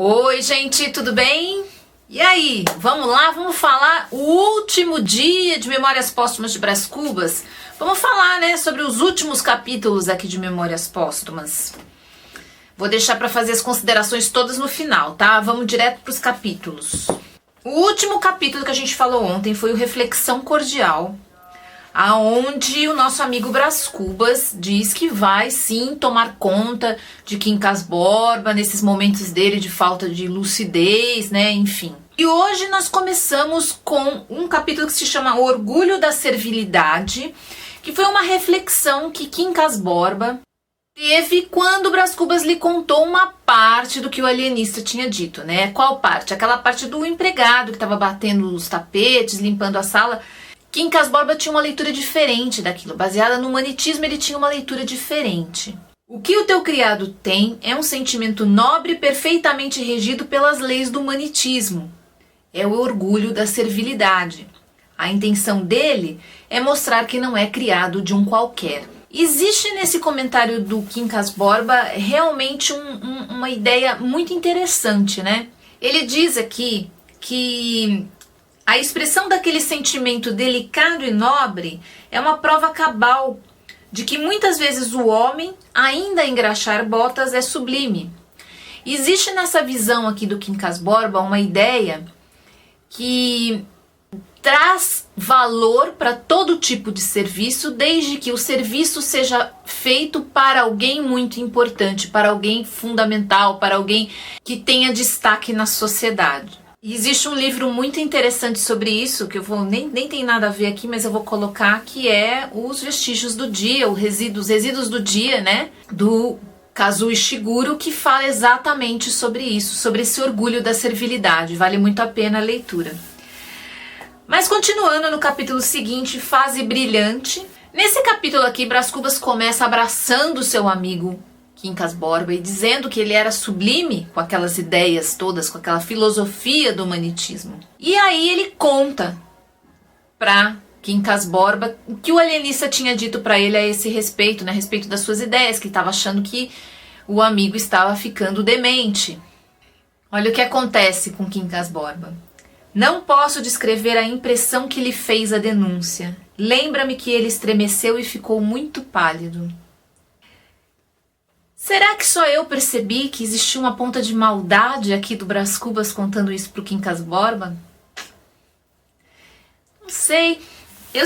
Oi, gente, tudo bem? E aí, vamos lá, vamos falar o último dia de Memórias Póstumas de Brás Cubas. Vamos falar, né, sobre os últimos capítulos aqui de Memórias Póstumas. Vou deixar para fazer as considerações todas no final, tá? Vamos direto para os capítulos. O último capítulo que a gente falou ontem foi o Reflexão Cordial, aonde o nosso amigo Brás Cubas diz que vai sim tomar conta de Quincas Borba nesses momentos dele de falta de lucidez, né, enfim. E hoje nós começamos com um capítulo que se chama O Orgulho da Servilidade, que foi uma reflexão que Quincas Borba teve quando Brás Cubas lhe contou uma parte do que o alienista tinha dito, né? Qual parte? Aquela parte do empregado que estava batendo os tapetes, limpando a sala. Quincas Borba tinha uma leitura diferente daquilo, baseada no humanitismo, ele tinha uma leitura diferente. O que o teu criado tem é um sentimento nobre perfeitamente regido pelas leis do humanitismo. É o orgulho da servilidade. A intenção dele é mostrar que não é criado de um qualquer. Existe nesse comentário do Quincas Borba realmente uma ideia muito interessante, né? Ele diz aqui que a expressão daquele sentimento delicado e nobre é uma prova cabal de que muitas vezes o homem, ainda a engraxar botas, é sublime. Existe nessa visão aqui do Quincas Borba uma ideia que traz valor para todo tipo de serviço, desde que o serviço seja feito para alguém muito importante, para alguém fundamental, para alguém que tenha destaque na sociedade. E existe um livro muito interessante sobre isso, que eu vou nem tem nada a ver aqui, mas eu vou colocar, que é Os Vestígios do Dia, os resíduos do dia, né, do Kazuo Ishiguro, que fala exatamente sobre isso, sobre esse orgulho da servilidade. Vale muito a pena a leitura. Mas continuando no capítulo seguinte, Fase Brilhante. Nesse capítulo aqui, Brás Cubas começa abraçando seu amigo Quincas Borba e dizendo que ele era sublime com aquelas ideias todas, com aquela filosofia do humanitismo. E aí ele conta para Quincas Borba o que o alienista tinha dito para ele a esse respeito, né, a respeito das suas ideias, que estava achando que o amigo estava ficando demente. Olha o que acontece com Quincas Borba. Não posso descrever a impressão que lhe fez a denúncia. Lembra-me que ele estremeceu e ficou muito pálido. Será que só eu percebi que existia uma ponta de maldade aqui do Brás Cubas contando isso pro Quincas Borba? Não sei. Eu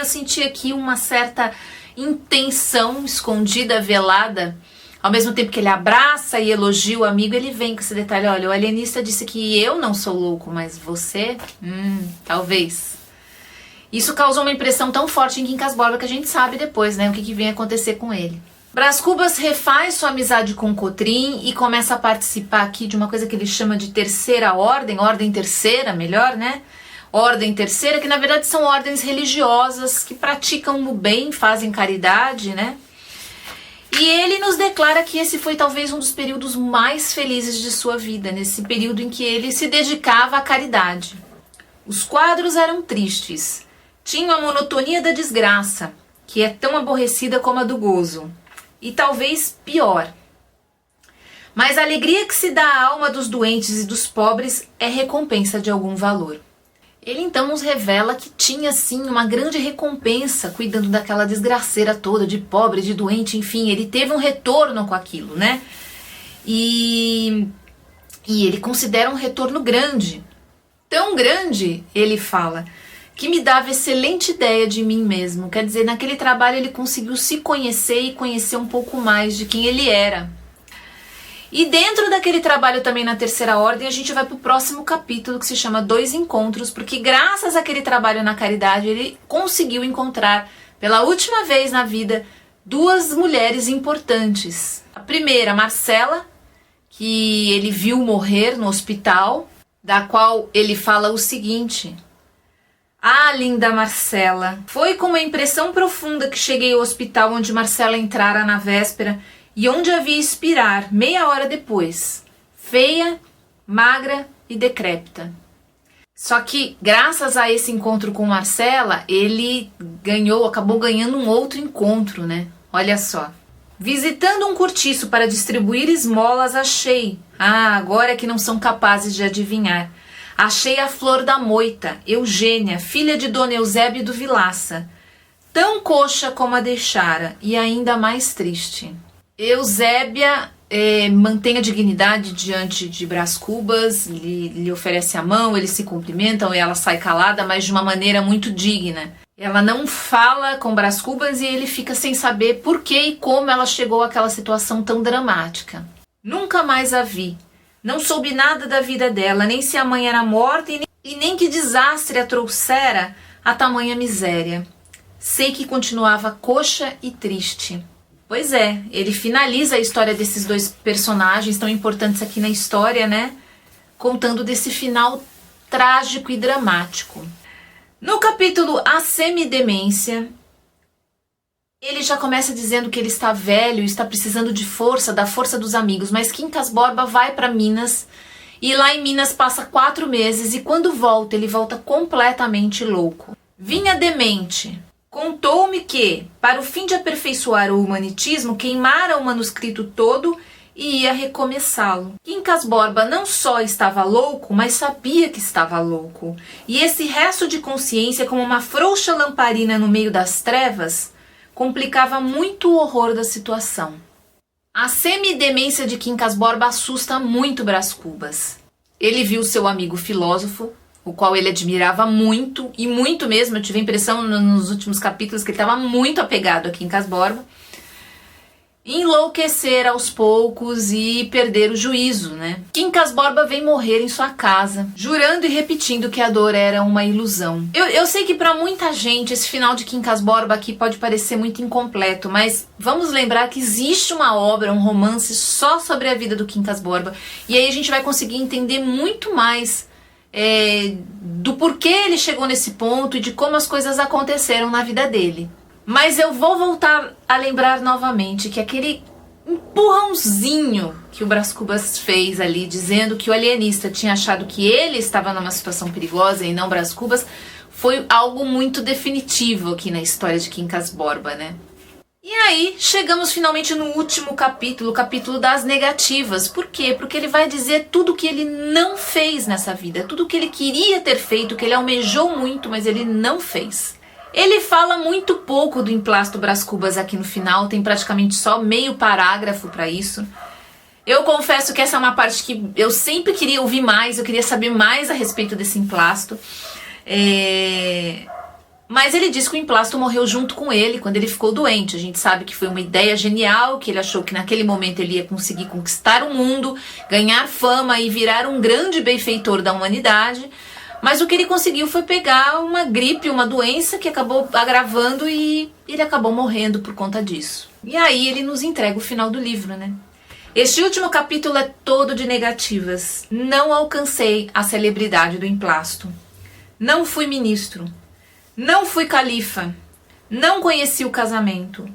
senti aqui uma certa intenção escondida, velada. Ao mesmo tempo que ele abraça e elogia o amigo, ele vem com esse detalhe. Olha, o alienista disse que eu não sou louco, mas você? Talvez. Isso causou uma impressão tão forte em Quincas Borba que a gente sabe depois, né, o que vem acontecer com ele. Brás Cubas refaz sua amizade com Cotrim e começa a participar aqui de uma coisa que ele chama de terceira ordem terceira, melhor, né? Ordem terceira, que na verdade são ordens religiosas que praticam o bem, fazem caridade, né? E ele nos declara que esse foi talvez um dos períodos mais felizes de sua vida, nesse período em que ele se dedicava à caridade. Os quadros eram tristes, tinham a monotonia da desgraça, que é tão aborrecida como a do gozo, e talvez pior. Mas a alegria que se dá à alma dos doentes e dos pobres é recompensa de algum valor. Ele então nos revela que tinha sim uma grande recompensa cuidando daquela desgraceira toda, de pobre, de doente, enfim, ele teve um retorno com aquilo, né? E ele considera um retorno grande. Tão grande, ele fala, que me dava excelente ideia de mim mesmo. Quer dizer, naquele trabalho ele conseguiu se conhecer e conhecer um pouco mais de quem ele era. E dentro daquele trabalho também na terceira ordem, a gente vai para o próximo capítulo, que se chama Dois Encontros, porque graças àquele trabalho na caridade, ele conseguiu encontrar, pela última vez na vida, duas mulheres importantes. A primeira, Marcela, que ele viu morrer no hospital, da qual ele fala o seguinte: ah, linda Marcela, foi com uma impressão profunda que cheguei ao hospital onde Marcela entrara na véspera e onde a vi expirar meia hora depois, feia, magra e decrépita. Só que, graças a esse encontro com Marcela, ele acabou ganhando um outro encontro, né? Olha só. Visitando um cortiço para distribuir esmolas, achei. Agora é que não são capazes de adivinhar. Achei a flor da moita, Eugênia, filha de Dona Eusébia do Vilaça, tão coxa como a deixara, e ainda mais triste. Eusébia mantém a dignidade diante de Brás Cubas, lhe oferece a mão, eles se cumprimentam e ela sai calada, mas de uma maneira muito digna. Ela não fala com Brás Cubas e ele fica sem saber por que e como ela chegou àquela situação tão dramática. Nunca mais a vi. Não soube nada da vida dela, nem se a mãe era morta e nem que desastre a trouxera a tamanha miséria. Sei que continuava coxa e triste. Pois é, ele finaliza a história desses dois personagens tão importantes aqui na história, né? Contando desse final trágico e dramático. No capítulo A Semidemência, ele já começa dizendo que ele está velho, está precisando de força, da força dos amigos, mas Quincas Borba vai para Minas e lá em Minas passa 4 meses e quando volta, ele volta completamente louco. Vinha demente. Contou-me que, para o fim de aperfeiçoar o humanitismo, queimara o manuscrito todo e ia recomeçá-lo. Quincas Borba não só estava louco, mas sabia que estava louco. E esse resto de consciência, como uma frouxa lamparina no meio das trevas, complicava muito o horror da situação. A semidemência de Quincas Borba assusta muito Brás Cubas. Ele viu seu amigo filósofo, o qual ele admirava muito, e muito mesmo, eu tive a impressão nos últimos capítulos que ele estava muito apegado a Quincas Borba, enlouquecer aos poucos e perder o juízo, né? Quincas Borba vem morrer em sua casa, jurando e repetindo que a dor era uma ilusão. Eu sei que para muita gente esse final de Quincas Borba aqui pode parecer muito incompleto, mas vamos lembrar que existe uma obra, um romance só sobre a vida do Quincas Borba, e aí a gente vai conseguir entender muito mais do porquê ele chegou nesse ponto e de como as coisas aconteceram na vida dele. Mas eu vou voltar a lembrar novamente que aquele empurrãozinho que o Brás Cubas fez ali, dizendo que o alienista tinha achado que ele estava numa situação perigosa e não Brás Cubas, foi algo muito definitivo aqui na história de Quincas Borba, né? E aí, chegamos finalmente no último capítulo, o capítulo das negativas. Por quê? Porque ele vai dizer tudo o que ele não fez nessa vida, tudo o que ele queria ter feito, que ele almejou muito, mas ele não fez. Ele fala muito pouco do emplasto Brás Cubas aqui no final, tem praticamente só meio parágrafo para isso. Eu confesso que essa é uma parte que eu sempre queria ouvir mais, eu queria saber mais a respeito desse emplasto. Mas ele diz que o emplasto morreu junto com ele quando ele ficou doente. A gente sabe que foi uma ideia genial, que ele achou que naquele momento ele ia conseguir conquistar o mundo, ganhar fama e virar um grande benfeitor da humanidade. Mas o que ele conseguiu foi pegar uma gripe, uma doença que acabou agravando e ele acabou morrendo por conta disso. E aí ele nos entrega o final do livro, né? Este último capítulo é todo de negativas. Não alcancei a celebridade do emplasto. Não fui ministro. Não fui califa. Não conheci o casamento.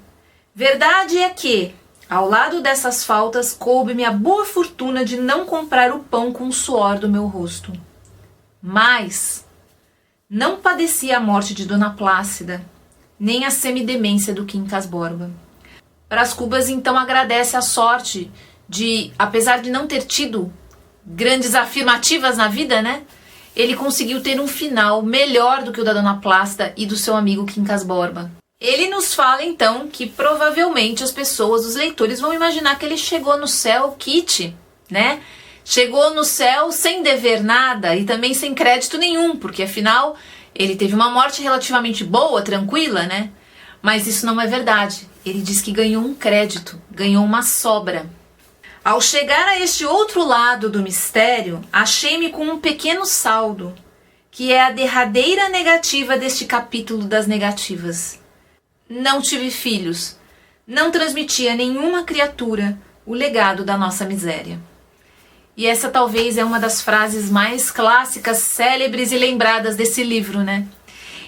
Verdade é que, ao lado dessas faltas, coube-me a boa fortuna de não comprar o pão com o suor do meu rosto. Mas não padeci a morte de Dona Plácida, nem a semidemência do Quincas Borba. Brás Cubas então agradece a sorte de, apesar de não ter tido grandes afirmativas na vida, né? Ele conseguiu ter um final melhor do que o da Dona Plácida e do seu amigo Quincas Borba. Ele nos fala então que provavelmente as pessoas, os leitores, vão imaginar que ele chegou no céu quite, né? Chegou no céu sem dever nada e também sem crédito nenhum, porque afinal ele teve uma morte relativamente boa, tranquila, né? Mas isso não é verdade. Ele diz que ganhou um crédito, ganhou uma sobra. Ao chegar a este outro lado do mistério, achei-me com um pequeno saldo, que é a derradeira negativa deste capítulo das negativas. Não tive filhos, não transmiti a nenhuma criatura o legado da nossa miséria. E essa talvez é uma das frases mais clássicas, célebres e lembradas desse livro, né?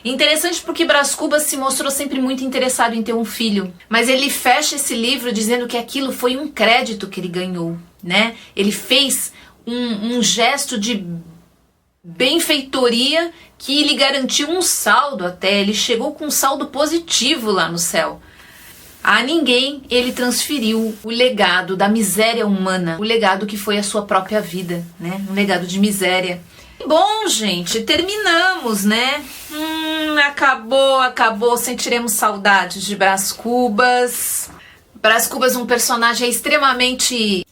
Interessante porque Brás Cubas se mostrou sempre muito interessado em ter um filho, mas ele fecha esse livro dizendo que aquilo foi um crédito que ele ganhou, né? Ele fez um gesto de benfeitoria que lhe garantiu um saldo até, ele chegou com um saldo positivo lá no céu. A ninguém ele transferiu o legado da miséria humana, o legado que foi a sua própria vida, né? Um legado de miséria. Bom, gente, terminamos, né? Acabou, sentiremos saudades de Brás Cubas. Brás Cubas, um personagem extremamente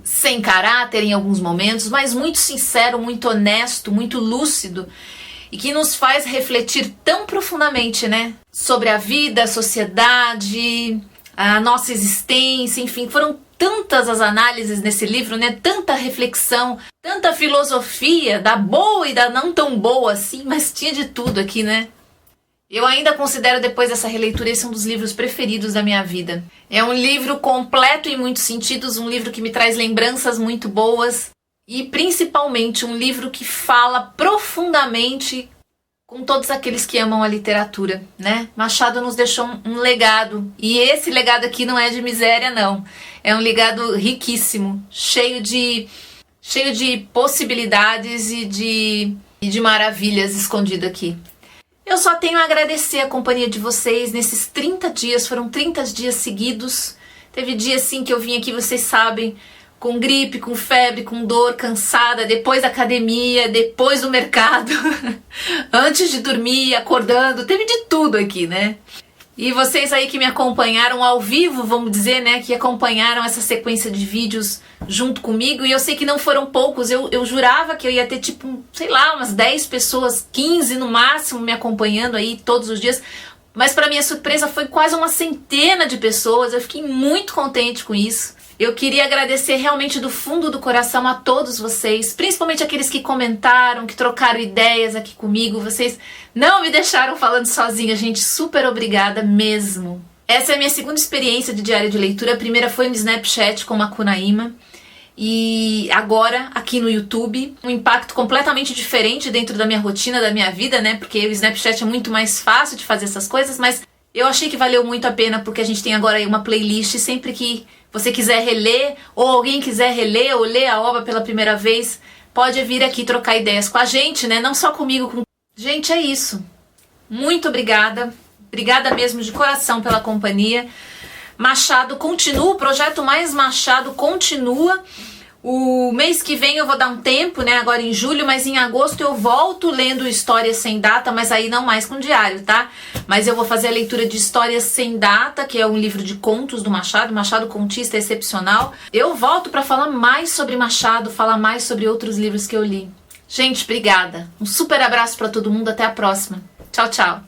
sem caráter em alguns momentos, mas muito sincero, muito honesto, muito lúcido, e que nos faz refletir tão profundamente, né? Sobre a vida, a sociedade, a nossa existência, enfim, foram tantas as análises nesse livro, né? Tanta reflexão, tanta filosofia, da boa e da não tão boa assim, mas tinha de tudo aqui, né? Eu ainda considero, depois dessa releitura, esse um dos livros preferidos da minha vida. É um livro completo em muitos sentidos, um livro que me traz lembranças muito boas e, principalmente, um livro que fala profundamente com todos aqueles que amam a literatura, né? Machado nos deixou um legado, e esse legado aqui não é de miséria, não. É um legado riquíssimo, cheio de possibilidades e de maravilhas escondido aqui. Eu só tenho a agradecer a companhia de vocês nesses 30 dias, foram 30 dias seguidos. Teve dias sim que eu vim aqui, vocês sabem, com gripe, com febre, com dor, cansada, depois da academia, depois do mercado, antes de dormir, acordando, teve de tudo aqui, né? E vocês aí que me acompanharam ao vivo, vamos dizer, né, que acompanharam essa sequência de vídeos junto comigo, e eu sei que não foram poucos, eu jurava que eu ia ter tipo, sei lá, umas 10 pessoas, 15 no máximo me acompanhando aí todos os dias, mas para minha surpresa foi quase uma centena de pessoas, eu fiquei muito contente com isso. Eu queria agradecer realmente do fundo do coração a todos vocês, principalmente aqueles que comentaram, que trocaram ideias aqui comigo. Vocês não me deixaram falando sozinha, gente. Super obrigada mesmo. Essa é a minha segunda experiência de diário de leitura. A primeira foi no Snapchat com Macunaíma. E agora aqui no YouTube, um impacto completamente diferente dentro da minha rotina, da minha vida, né? Porque o Snapchat é muito mais fácil de fazer essas coisas, mas eu achei que valeu muito a pena, porque a gente tem agora aí uma playlist. Sempre que você quiser reler, ou alguém quiser reler ou ler a obra pela primeira vez, pode vir aqui trocar ideias com a gente, né? Não só comigo, com... Gente, é isso. Muito obrigada. Obrigada mesmo de coração pela companhia. Machado continua, o projeto Mais Machado continua. O mês que vem eu vou dar um tempo, né? Agora em julho, mas em agosto eu volto lendo Histórias Sem Data, mas aí não mais com diário, tá? Mas eu vou fazer a leitura de Histórias Sem Data, que é um livro de contos do Machado. Machado contista excepcional. Eu volto para falar mais sobre Machado, falar mais sobre outros livros que eu li. Gente, obrigada. Um super abraço para todo mundo, até a próxima. Tchau, tchau.